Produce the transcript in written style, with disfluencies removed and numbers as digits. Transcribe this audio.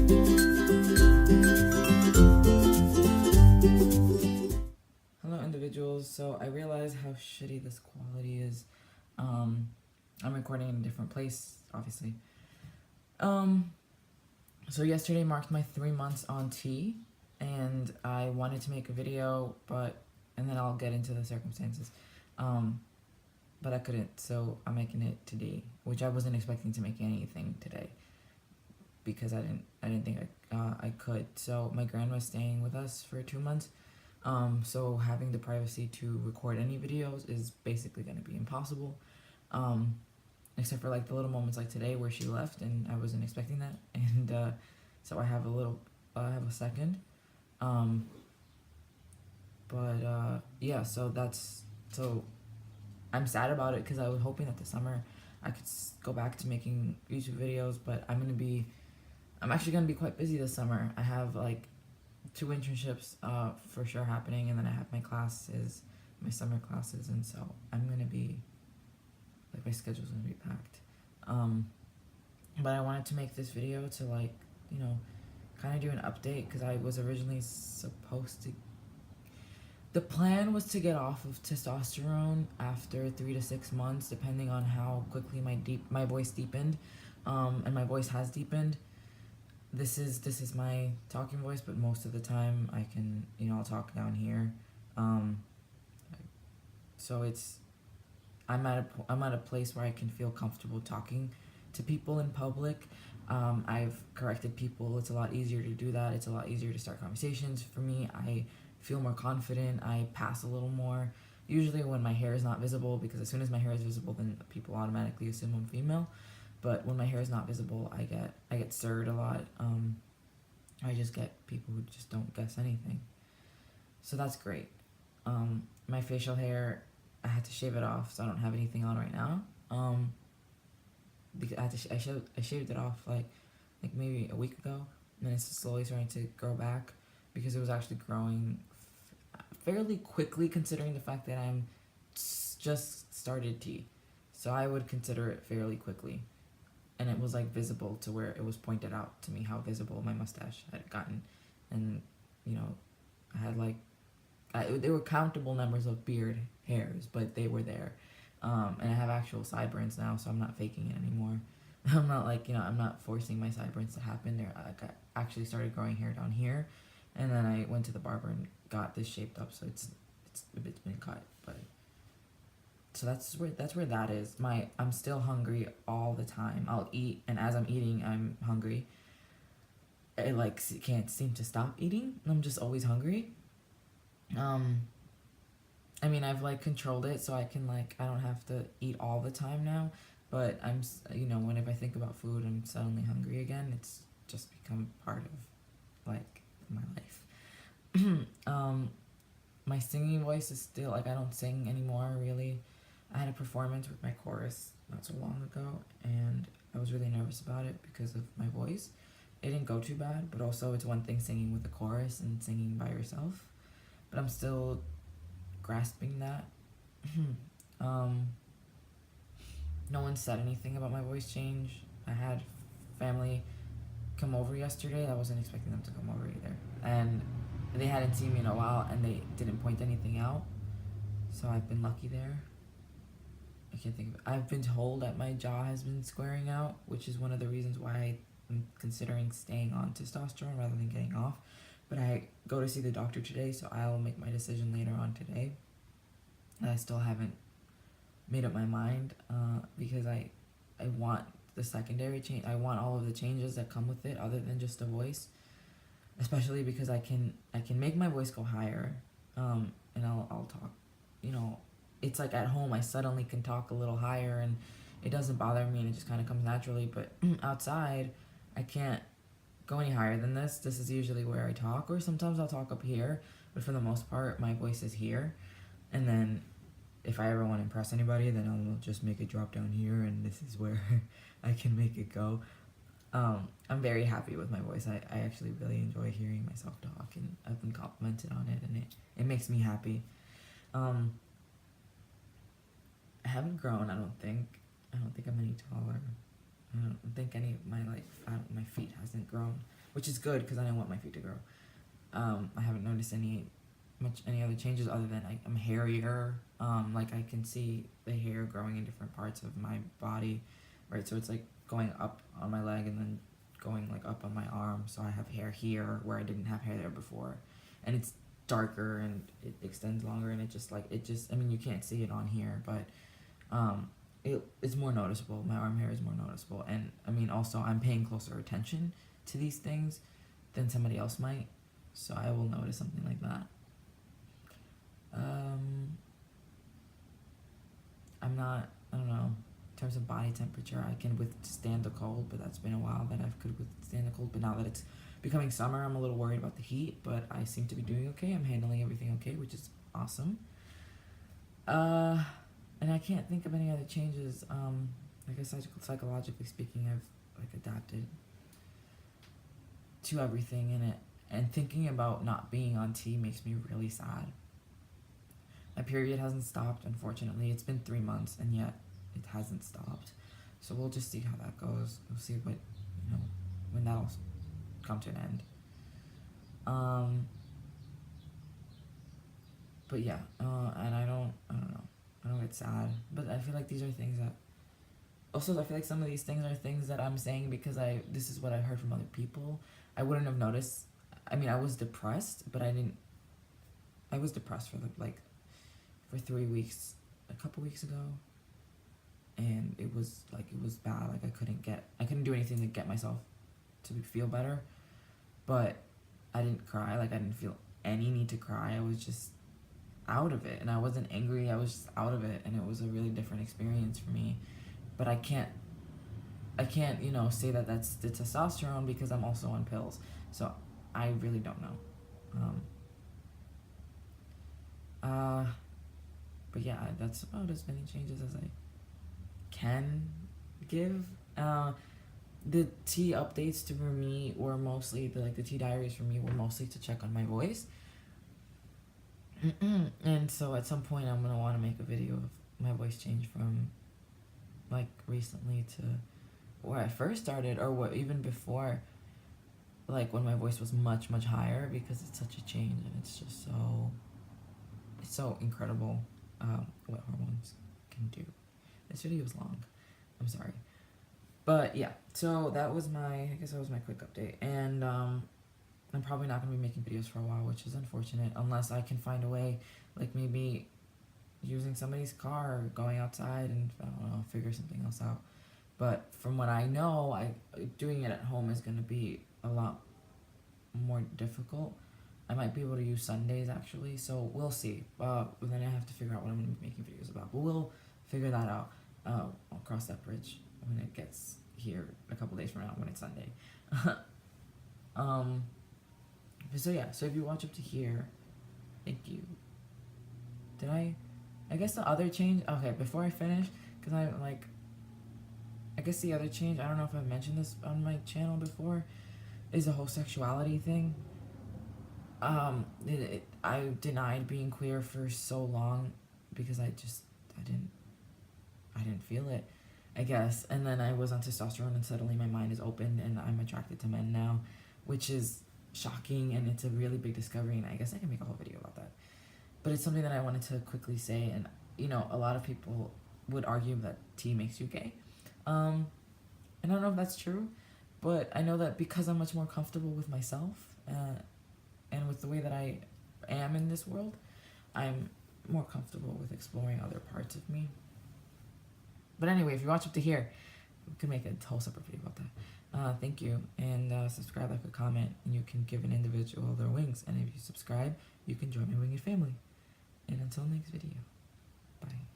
Hello individuals, so I realize how shitty this quality is. I'm recording in a different place, obviously. So yesterday marked my 3 months on T, and I wanted to make a video, and then I'll get into the circumstances. But I couldn't, so I'm making it today, which I wasn't expecting to make anything today, because I didn't think I could. So my grandma's staying with us for 2 months. So having the privacy to record any videos is basically going to be impossible, except for like the little moments like today where she left and I wasn't expecting that, and so I have a second, yeah, so I'm sad about it because I was hoping that this summer I could go back to making YouTube videos, but I'm actually gonna be quite busy this summer. I have like 2 internships for sure happening, and then I have my summer classes, and so I'm gonna be like, my schedule's gonna be packed. But I wanted to make this video to like, kind of do an update, because I was originally supposed to. The plan was to get off of testosterone after 3 to 6 months, depending on how quickly my voice deepened, and my voice has deepened. This is my talking voice, but most of the time I can, I'll talk down here. So I'm at a place where I can feel comfortable talking to people in public. I've corrected people. It's a lot easier to do that. It's a lot easier to start conversations for me. I feel more confident. I pass a little more. Usually when my hair is not visible, because as soon as my hair is visible, then people automatically assume I'm female. But when my hair is not visible, I get stirred a lot. I just get people who just don't guess anything. So that's great. My facial hair, I had to shave it off, so I don't have anything on right now. Because I shaved it off like maybe a week ago, and then it's slowly starting to grow back, because it was actually growing fairly quickly, considering the fact that I'm just started T. So I would consider it fairly quickly. And it was like visible to where it was pointed out to me how visible my mustache had gotten, and I had like there were countable numbers of beard hairs, but they were there, and I have actual sideburns now, so I'm not faking it anymore. I'm not I'm not forcing my sideburns to happen. I actually started growing hair down here, and then I went to the barber and got this shaped up, so it's been cut, but. So that's where that is. I'm still hungry all the time. I'll eat, and as I'm eating, I'm hungry. I can't seem to stop eating. I'm just always hungry. I mean, I've controlled it, so I can I don't have to eat all the time now. But I'm whenever I think about food, I'm suddenly hungry again. It's just become part of my life. My singing voice is still I don't sing anymore really. I had a performance with my chorus not so long ago, and I was really nervous about it because of my voice. It didn't go too bad, but also it's one thing singing with the chorus and singing by yourself. But I'm still grasping that. No one said anything about my voice change. I had family come over yesterday. I wasn't expecting them to come over either. And they hadn't seen me in a while, and they didn't point anything out. So I've been lucky there. I can't think of it. I've been told that my jaw has been squaring out, which is one of the reasons why I'm considering staying on testosterone rather than getting off. But I go to see the doctor today, so I'll make my decision later on today. And I still haven't made up my mind, because I want the secondary change. I want all of the changes that come with it, other than just the voice. Especially because I can make my voice go higher, and I'll talk, it's like at home I suddenly can talk a little higher, and it doesn't bother me, and it just kind of comes naturally. But outside, I can't go any higher than this. This is usually where I talk, or sometimes I'll talk up here, but for the most part, my voice is here. And then if I ever want to impress anybody, then I'll just make it drop down here, and this is where I can make it go. I'm very happy with my voice. I actually really enjoy hearing myself talk, and I've been complimented on it, and it makes me happy. I haven't grown, I don't think I'm any taller. I don't think any of my my feet hasn't grown, which is good because I don't want my feet to grow. I haven't noticed any other changes other than I'm hairier. Like I can see the hair growing in different parts of my body, right? So it's like going up on my leg and then going like up on my arm. So I have hair here where I didn't have hair there before, and it's darker and it extends longer, and I mean, you can't see it on here, but it's more noticeable. My arm hair is more noticeable, and I mean also I'm paying closer attention to these things than somebody else might, so I will notice something like that. I don't know, in terms of body temperature, I can withstand the cold, but that's been a while that I could withstand the cold, but now that it's becoming summer, I'm a little worried about the heat, but I seem to be doing okay. I'm handling everything okay, which is awesome. And I can't think of any other changes. I guess psychologically speaking, I've like adapted to everything in it, and thinking about not being on T makes me really sad. My period hasn't stopped, unfortunately. It's been 3 months, and yet it hasn't stopped. So we'll just see how that goes. We'll see what, when that'll come to an end. But yeah, and I don't know. I don't get sad, but I feel like these are things that. Also, I feel like some of these things are things that I'm saying because this is what I heard from other people. I wouldn't have noticed. I mean, I was depressed, but I was depressed for 3 weeks, a couple weeks ago, and it was bad. Like I couldn't do anything to get myself to feel better, but I didn't cry. Like I didn't feel any need to cry. I was just out of it, and I wasn't angry. I was just out of it, and it was a really different experience for me. But I can't say that that's the testosterone because I'm also on pills. So I really don't know. But yeah, that's about as many changes as I can give. The T updates for me were mostly the T diaries for me were mostly to check on my voice. And so at some point I'm gonna want to make a video of my voice change from recently to where I first started, or what even before, when my voice was much higher, because it's such a change, and it's just so incredible what hormones can do. This video is long, I'm sorry, but yeah, so that was my quick update, and I'm probably not going to be making videos for a while, which is unfortunate, unless I can find a way, maybe using somebody's car or going outside and, I don't know, figure something else out. But from what I know, doing it at home is going to be a lot more difficult. I might be able to use Sundays, actually, so we'll see. But then I have to figure out what I'm going to be making videos about. But we'll figure that out. I'll cross that bridge when it gets here a couple days from now, when it's Sunday. So yeah, so if you watch up to here, thank you. Did I guess the other change, okay, before I finish, because I guess the other change, I don't know if I've mentioned this on my channel before, is the whole sexuality thing. I denied being queer for so long because I didn't feel it, I guess. And then I was on testosterone, and suddenly my mind is open and I'm attracted to men now, which is shocking, and it's a really big discovery, and I guess I can make a whole video about that. But it's something that I wanted to quickly say, and a lot of people would argue that T makes you gay. And I don't know if that's true, but I know that because I'm much more comfortable with myself, and with the way that I am in this world, I'm more comfortable with exploring other parts of me. But anyway, if you watch up to here, we could make a whole separate video about that. Thank you, and subscribe, like, or comment, and you can give an individual their wings. And if you subscribe, you can join my winged family. And until next video, bye.